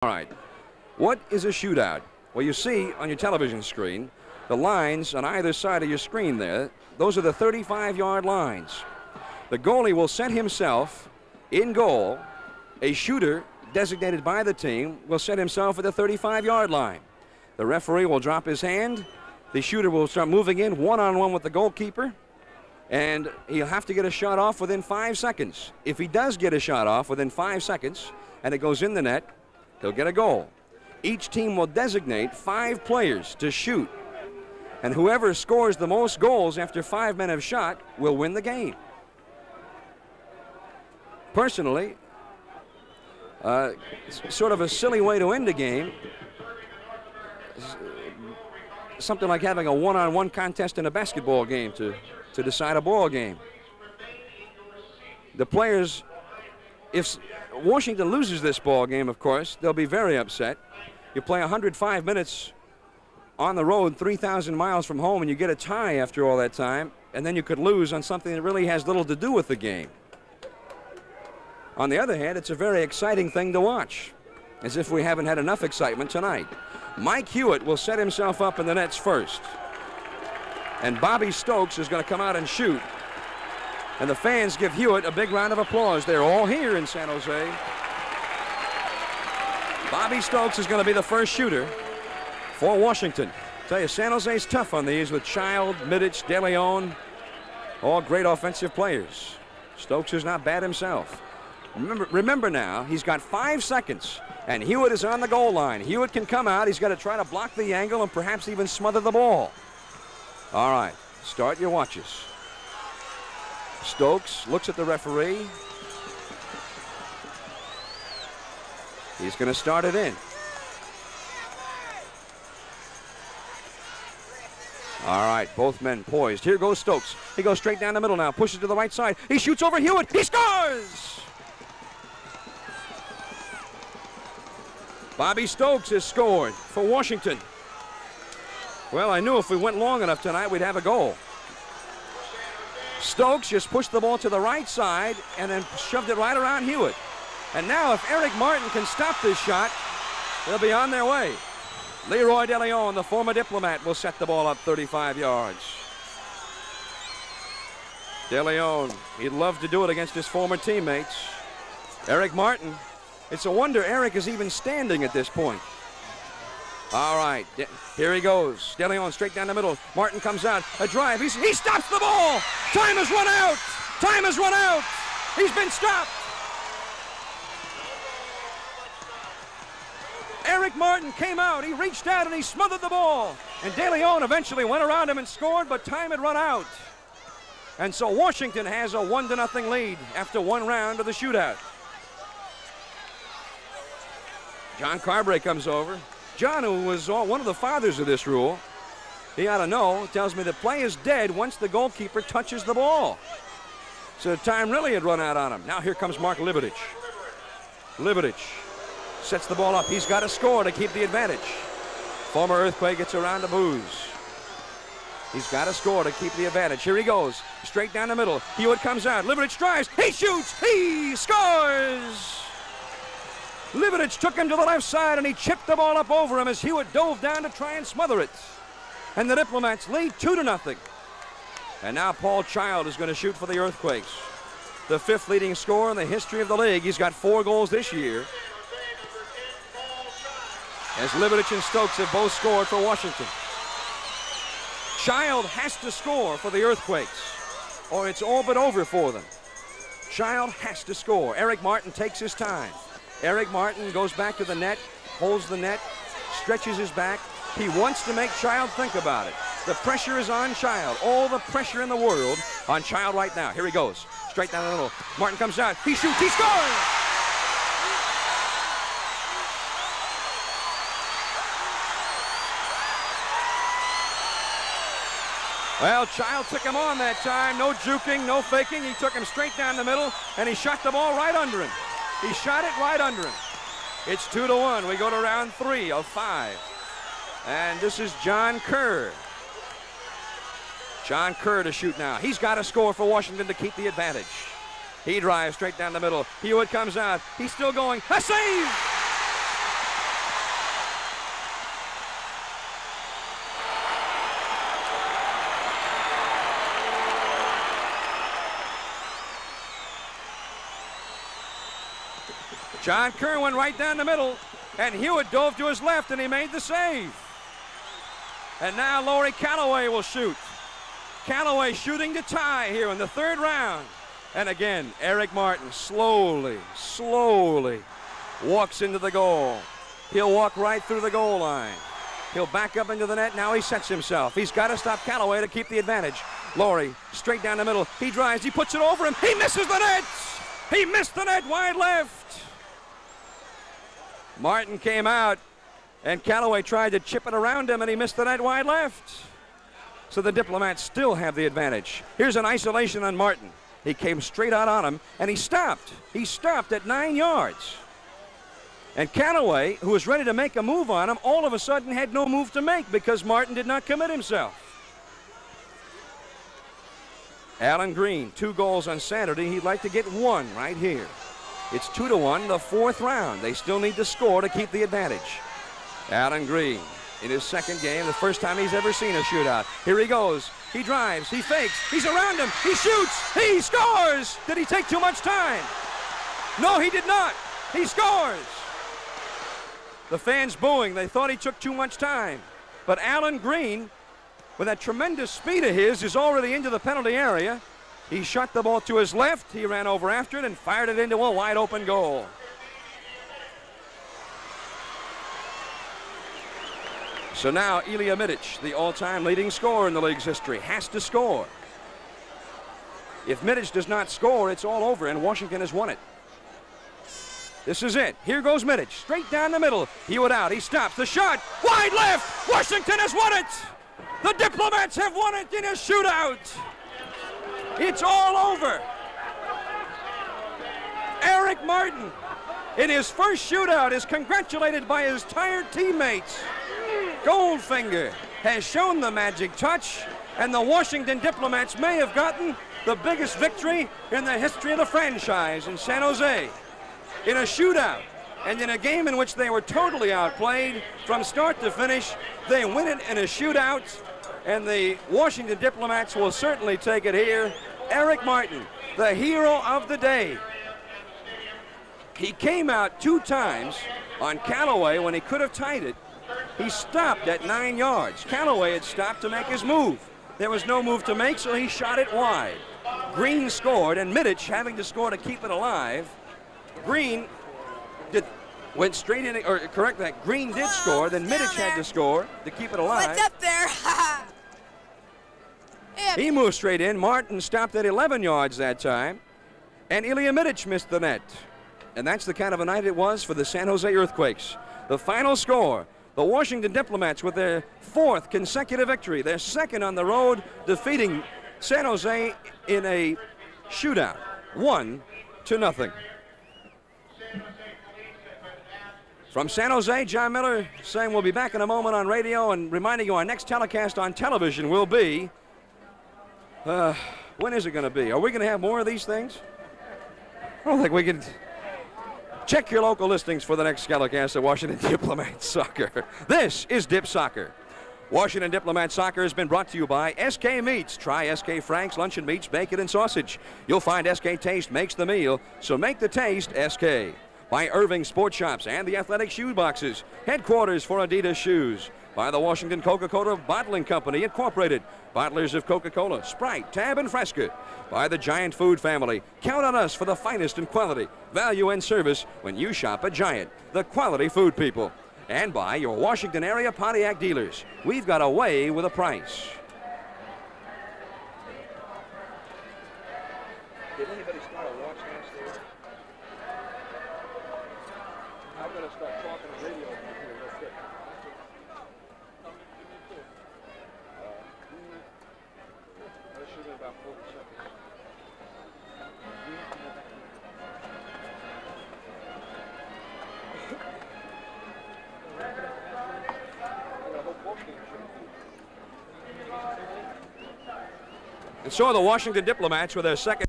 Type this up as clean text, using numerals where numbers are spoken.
All right. What is a shootout? Well, you see on your television screen the lines on either side of your screen there. Those are the 35-yard lines. The goalie will set himself in goal. A shooter designated by the team will set himself at the 35-yard line. The referee will drop his hand. The shooter will start moving in one-on-one with the goalkeeper, and he'll have to get a shot off within 5 seconds. If he does get a shot off within 5 seconds and it goes in the net, he'll get a goal. Each team will designate 5 players to shoot, and whoever scores the most goals after 5 men have shot will win the game. Personally, sort of a silly way to end a game, something like having a one-on-one contest in a basketball game to decide a ball game. The players, if Washington loses this ball game, of course, they'll be very upset. You play 105 minutes on the road, 3,000 miles from home, and you get a tie after all that time, and then you could lose on something that really has little to do with the game. On the other hand, it's a very exciting thing to watch, as if we haven't had enough excitement tonight. Mike Hewitt will set himself up in the nets first, and Bobby Stokes is going to come out and shoot. And the fans give Hewitt a big round of applause. They're all here in San Jose. Bobby Stokes is going to be the first shooter for Washington. Tell you, San Jose's tough on these with Child, Middich, De Leon, all great offensive players. Stokes is not bad himself. Remember now, he's got 5 seconds, and Hewitt is on the goal line. Hewitt can come out. He's got to try to block the angle and perhaps even smother the ball. All right, start your watches. Stokes looks at the referee. He's going to start it in. All right, both men poised. Here goes Stokes. He goes straight down the middle now, pushes to the right side. He shoots over Hewitt. He scores! Bobby Stokes has scored for Washington. Well, I knew if we went long enough tonight, we'd have a goal. Stokes just pushed the ball to the right side and then shoved it right around Hewitt. And now if Eric Martin can stop this shot, they'll be on their way. Leroy De Leon, the former diplomat, will set the ball up 35 yards. De Leon, he'd love to do it against his former teammates. Eric Martin, it's a wonder Eric is even standing at this point. All right, here he goes. De Leon straight down the middle. Martin comes out, a drive. He stops the ball. Time has run out. Time has run out. He's been stopped. Eric Martin came out. He reached out and he smothered the ball. And De Leon eventually went around him and scored, but time had run out. And so Washington has a 1-0 lead after one round of the shootout. John Carberry comes over. John, who was one of the fathers of this rule, he ought to know, tells me the play is dead once the goalkeeper touches the ball. So time really had run out on him. Now here comes Mark Libidich. Libidich sets the ball up. He's got to score to keep the advantage. Former Earthquake gets around to Booz. He's got to score to keep the advantage. Here he goes, straight down the middle. Hewitt comes out. Libidich drives. He shoots. He scores! Libidich took him to the left side, and he chipped the ball up over him as Hewitt dove down to try and smother it. And the Diplomats lead 2-0. And now Paul Child is going to shoot for the Earthquakes. The 5th leading scorer in the history of the league. He's got 4 goals this year. As Libidich and Stokes have both scored for Washington. Child has to score for the Earthquakes, or it's all but over for them. Child has to score. Eric Martin takes his time. Eric Martin goes back to the net, holds the net, stretches his back. He wants to make Child think about it. The pressure is on Child. All the pressure in the world on Child right now. Here he goes, straight down the middle. Martin comes out. He shoots. He scores! Well, Child took him on that time. No juking, no faking. He took him straight down the middle, and he shot the ball right under him. He shot it right under him. It's 2-1. We go to round 3 of 5. And this is John Kerr. John Kerr to shoot now. He's got to score for Washington to keep the advantage. He drives straight down the middle. Hewitt comes out. He's still going. A save! John Kerwin right down the middle, and Hewitt dove to his left, and he made the save. And now Laurie Calloway will shoot. Calloway shooting to tie here in the third round. And again, Eric Martin slowly walks into the goal. He'll walk right through the goal line. He'll back up into the net. Now he sets himself. He's got to stop Calloway to keep the advantage. Laurie straight down the middle. He drives. He puts it over him. He misses the net. He missed the net wide left. Martin came out, and Calloway tried to chip it around him, and he missed the net wide left. So the Diplomats still have the advantage. Here's an isolation on Martin. He came straight out on him, and he stopped. He stopped at 9 yards. And Calloway, who was ready to make a move on him, all of a sudden had no move to make because Martin did not commit himself. Alan Green, 2 goals on Saturday. He'd like to get 1 right here. It's 2-1, the 4th round. They still need to score to keep the advantage. Alan Green in his second game, the first time he's ever seen a shootout. Here he goes. He drives. He fakes. He's around him. He shoots. He scores. Did he take too much time? No, he did not. He scores. The fans booing. They thought he took too much time. But Alan Green, with that tremendous speed of his, is already into the penalty area. He shot the ball to his left. He ran over after it and fired it into a wide open goal. So now Ilya Mitic, the all-time leading scorer in the league's history, has to score. If Mitic does not score, it's all over, and Washington has won it. This is it. Here goes Mitic, straight down the middle. Hewitt out. He stops. The shot, wide left. Washington has won it. The Diplomats have won it in a shootout. It's all over. Eric Martin, in his first shootout, is congratulated by his tired teammates. Goldfinger has shown the magic touch, and the Washington Diplomats may have gotten the biggest victory in the history of the franchise in San Jose. In a shootout, and in a game in which they were totally outplayed from start to finish, they win it in a shootout, and the Washington Diplomats will certainly take it here. Eric Martin, the hero of the day. He came out 2 times on Calloway when he could have tied it. He stopped at 9 yards. Calloway had stopped to make his move. There was no move to make, so he shot it wide. Green scored, and Mitic having to score to keep it alive. Green went straight in, or correct that, Green did score, then Mitic had to score to keep it alive. What's up there? He moved straight in. Martin stopped at 11 yards that time, and Ilya Mitic missed the net. And that's the kind of a night it was for the San Jose Earthquakes. The final score, the Washington Diplomats with their 4th consecutive victory, their 2nd on the road, defeating San Jose in a shootout, 1-0. From San Jose, John Miller saying we'll be back in a moment on radio, and reminding you our next telecast on television will be, when is it going to be? Are we going to have more of these things? I don't think we can. Check your local listings for the next telecast of Washington Diplomat Soccer. This is Dip Soccer. Washington Diplomat Soccer has been brought to you by SK Meats. Try SK Frank's Luncheon Meats, Bacon, and Sausage. You'll find SK Taste makes the meal, so make the taste SK. By Irving Sports Shops and the Athletic Shoe Boxes, headquarters for Adidas Shoes. By the Washington Coca-Cola Bottling Company, Incorporated, bottlers of Coca-Cola, Sprite, Tab, and Fresca. By the Giant Food Family. Count on us for the finest in quality, value, and service when you shop at Giant, the quality food people. And by your Washington area Pontiac dealers. We've got a way with a price. Did anybody start a watch downstairs? I'm going to start talking on radio here real quick. That should be about 40 seconds. And so the Washington Diplomats with their 2nd